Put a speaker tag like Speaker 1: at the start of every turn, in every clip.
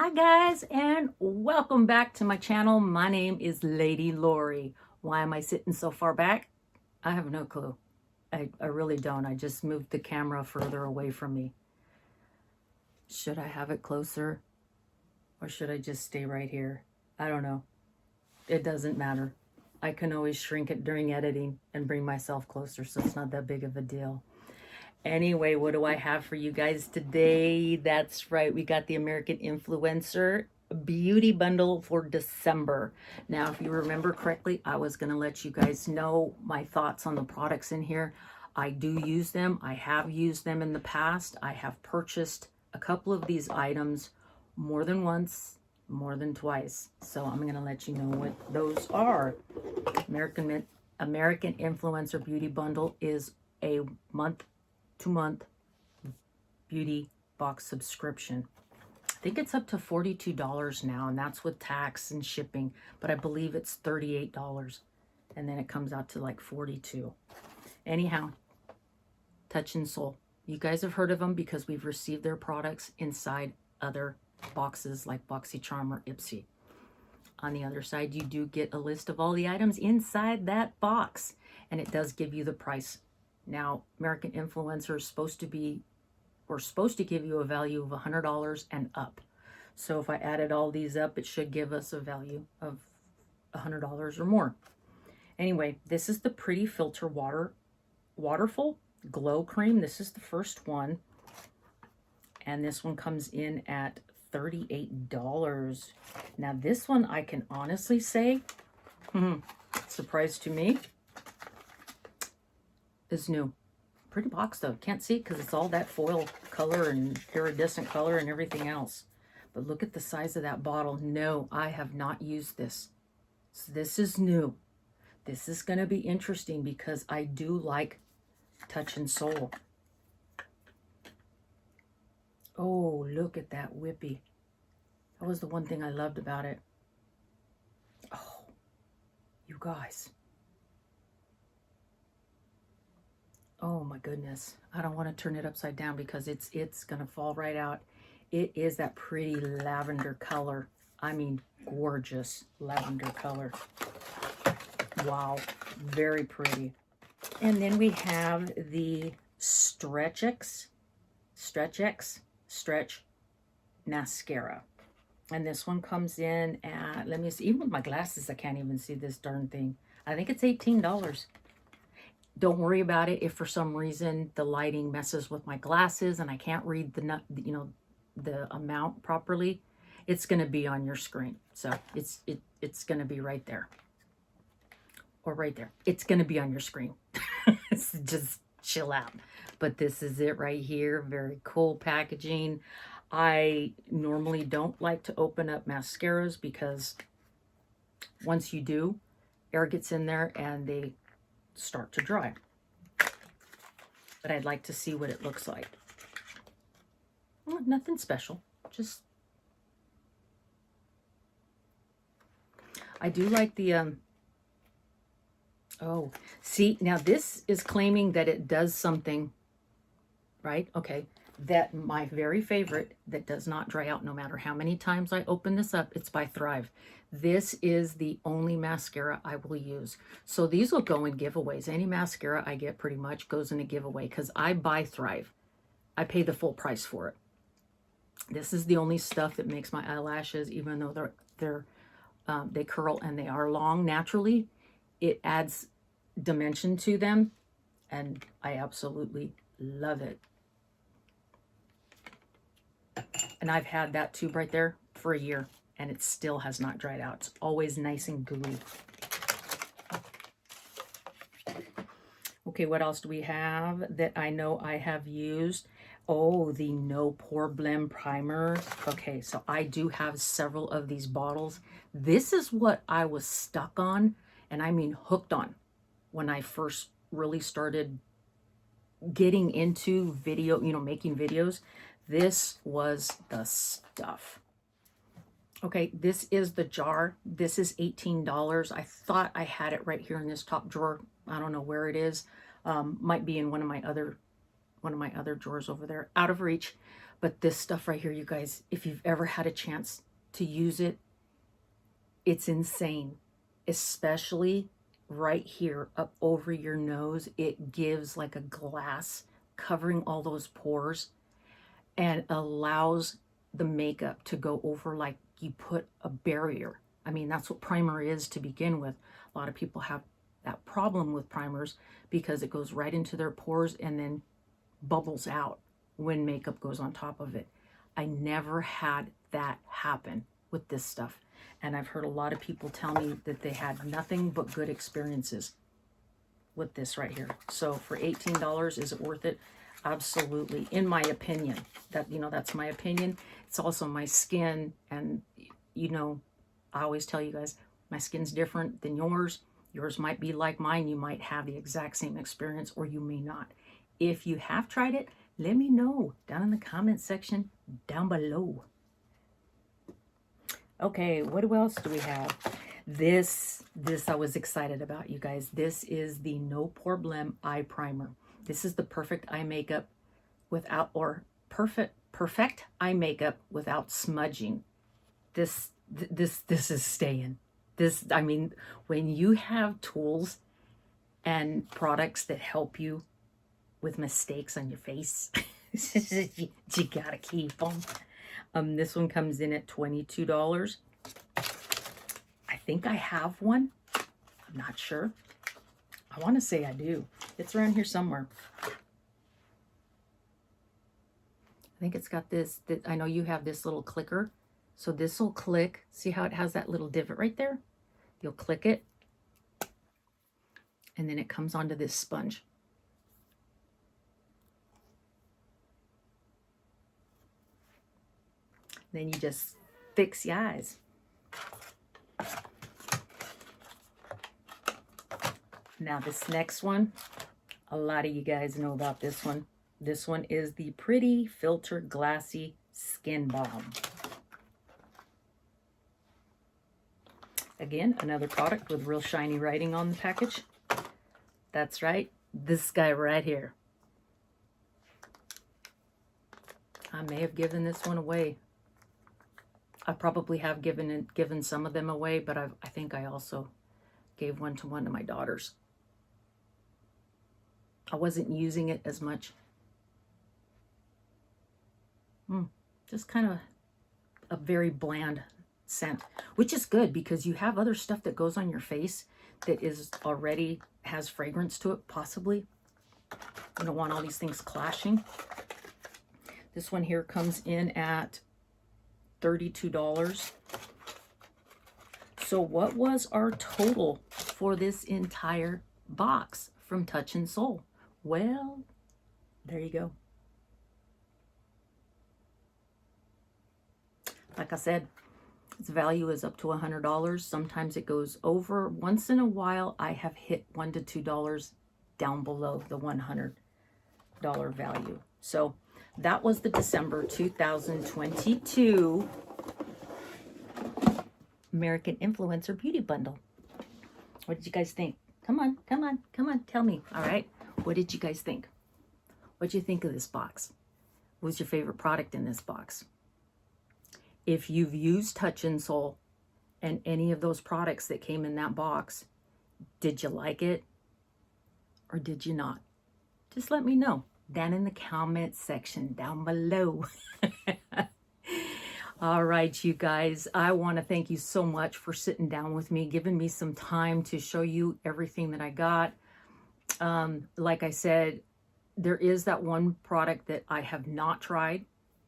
Speaker 1: Hi guys, and welcome back to my channel. My name is Lady Lori. Why am I sitting so far back? I have no clue. I really don't. I just moved the camera further away from me. Should I have it closer? Or should I just stay right here? I don't know. It doesn't matter. I can always shrink it during editing and bring myself closer, so it's not that big of a deal. Anyway, what do I have for you guys today? That's right, we got the American Influencer Beauty Bundle for December. Now, if you remember correctly, I was going to let you guys know my thoughts on the products in here. I do use them. I have used them in the past. I have purchased a couple of these items more than once, more than twice. So I'm going to let you know what those are. American Influencer Beauty Bundle is a month-to-month beauty box subscription. I think it's up to $42 now, and that's with tax and shipping, but I believe it's $38, and then it comes out to like $42. Anyhow, Touch and Soul. You guys have heard of them because we've received their products inside other boxes like BOXYCHARM or IPSY. On the other side, you do get a list of all the items inside that box, and it does give you the price. Now, American Influencer is supposed to give you a value of $100 and up. So if I added all these up, it should give us a value of $100 or more. Anyway, this is the Pretty Filter Waterful Glow Cream. This is the first one. And this one comes in at $38. Now this one, I can honestly say, surprise to me, is new. Pretty box though. Can't see because it's all that foil color and iridescent color and everything else. But look at the size of that bottle. No, I have not used this. So this is new. This is going to be interesting because I do like Touch and Soul. Oh, look at that whippy. That was the one thing I loved about it. Oh, you guys. Oh my goodness. I don't want to turn it upside down because it's going to fall right out. It is that pretty lavender color. I mean, gorgeous lavender color. Wow. Very pretty. And then we have the Stretch Mascara. And this one comes in at, let me see, even with my glasses, I can't even see this darn thing. I think it's $18. Don't worry about it if for some reason the lighting messes with my glasses and I can't read the amount properly. It's going to be on your screen. So it's going to be right there. Or right there. It's going to be on your screen. Just chill out. But this is it right here. Very cool packaging. I normally don't like to open up mascaras because once you do, air gets in there and they start to dry. But I'd like to see what it looks like. Well, nothing special. Just I do like the oh, see, now this is claiming that it does something, right? Okay, that my very favorite that does not dry out no matter how many times I open this up. It's by Thrive. This is the only mascara I will use. So these will go in giveaways. Any mascara I get pretty much goes in a giveaway because I buy Thrive. I pay the full price for it. This is the only stuff that makes my eyelashes, even though they curl and they are long naturally, it adds dimension to them, and I absolutely love it. And I've had that tube right there for a year, and it still has not dried out. It's always nice and gooey. Okay, what else do we have that I know I have used? Oh, the No Pore Blend Primer. Okay, so I do have several of these bottles. This is what I was stuck on, and I mean hooked on, when I first really started getting into video, making videos. This was the stuff. Okay, this is the jar. This is $18. I thought I had it right here in this top drawer. I don't know where it is. Might be in one of my other drawers over there, out of reach. But this stuff right here, you guys, if you've ever had a chance to use it, it's insane. Especially right here up over your nose. It gives like a glass covering all those pores and allows the makeup to go over like you put a barrier. I mean, that's what primer is to begin with. A lot of people have that problem with primers because it goes right into their pores and then bubbles out when makeup goes on top of it. I never had that happen with this stuff. And I've heard a lot of people tell me that they had nothing but good experiences with this right here. So for $18, is it worth it? Absolutely, in my opinion. That, you know, that's my opinion. It's also my skin, and you know, I always tell you guys, my skin's different than yours. Yours might be like mine. You might have the exact same experience, or you may not. If you have tried it, let me know down in the comment section down below. Okay, what else do we have? This I was excited about, you guys. This is the No Problem Eye Primer. This is the perfect eye makeup without, or perfect eye makeup without smudging. This is staying. This, I mean, when you have tools and products that help you with mistakes on your face, you gotta keep them. This one comes in at $22. I think I have one. I'm not sure. I want to say I do. It's around here somewhere. I think it's got this, I know you have this little clicker. So this will click. See how it has that little divot right there? You'll click it. And then it comes onto this sponge. Then you just fix your eyes. Now this next one, a lot of you guys know about this one. This one is the Pretty Filter Glassy Skin Balm. Again, another product with real shiny writing on the package. That's right, this guy right here. I may have given this one away. I probably have given some of them away, but I think I also gave one of my daughters. I wasn't using it as much. Just kind of a very bland scent, which is good because you have other stuff that goes on your face that is already has fragrance to it, possibly. You don't want all these things clashing. This one here comes in at $32. So what was our total for this entire box from Touch in Sol? Well, there you go. Like I said, its value is up to $100. Sometimes it goes over. Once in a while, I have hit $1 to $2 down below the $100 value. So that was the December 2022 American Influencer Beauty Bundle. What did you guys think? Come on, come on, come on, tell me. All right, what did you guys think? What did you think of this box? What was your favorite product in this box? If you've used Touch in Sol and any of those products that came in that box, did you like it or did you not? Just let me know down in the comment section down below. All right, you guys, I want to thank you so much for sitting down with me, giving me some time to show you everything that I got. Like I said, there is that one product that I have not tried.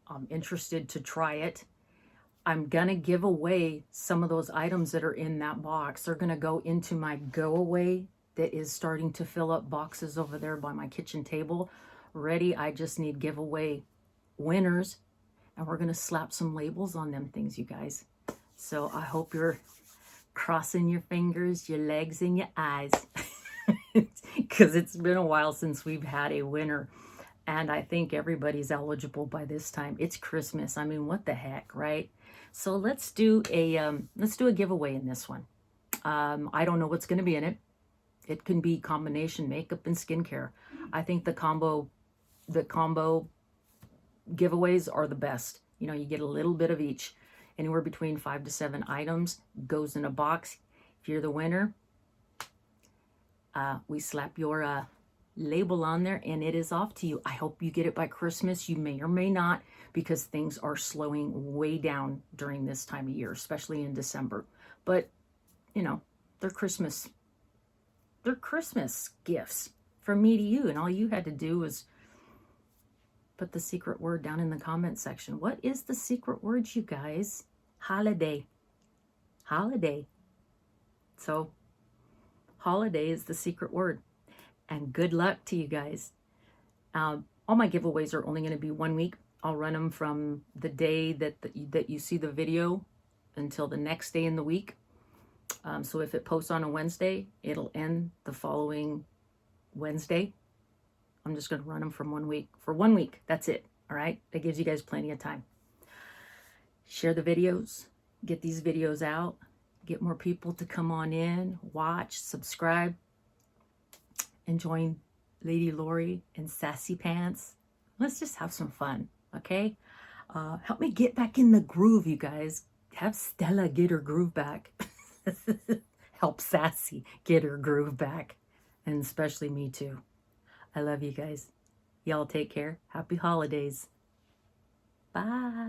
Speaker 1: I'm interested to try it. I'm going to give away some of those items that are in that box. They're going to go into my go away that is starting to fill up boxes over there by my kitchen table. Ready? I just need giveaway winners. And we're going to slap some labels on them things, you guys. So I hope you're crossing your fingers, your legs, and your eyes. Because it's been a while since we've had a winner. And I think everybody's eligible by this time. It's Christmas. I mean, what the heck, right? So let's do a giveaway in this one. I don't know what's going to be in it. It can be combination makeup and skincare. I think the combo giveaways are the best. You know, you get a little bit of each. Anywhere between 5 to 7 items goes in a box. If you're the winner, we slap your label on there and it is off to you. I hope you get it by Christmas. You may or may not, because things are slowing way down during this time of year, especially in December. But, you know, they're Christmas gifts from me to you, and all you had to do was put the secret word down in the comment section. What is the secret word, you guys? Holiday. Holiday. So, holiday is the secret word. And good luck to you guys. All my giveaways are only going to be 1 week. I'll run them from the day that you see the video until the next day in the week. So if it posts on a Wednesday, it'll end the following Wednesday. I'm just going to run them from 1 week. For 1 week, that's it. All right? That gives you guys plenty of time. Share the videos. Get these videos out. Get more people to come on in, watch, subscribe, and join Lady Lori and Sassy Pants. Let's just have some fun, okay? Help me get back in the groove, you guys. Have Stella get her groove back. Help Sassy get her groove back. And especially me too. I love you guys. Y'all take care. Happy holidays. Bye.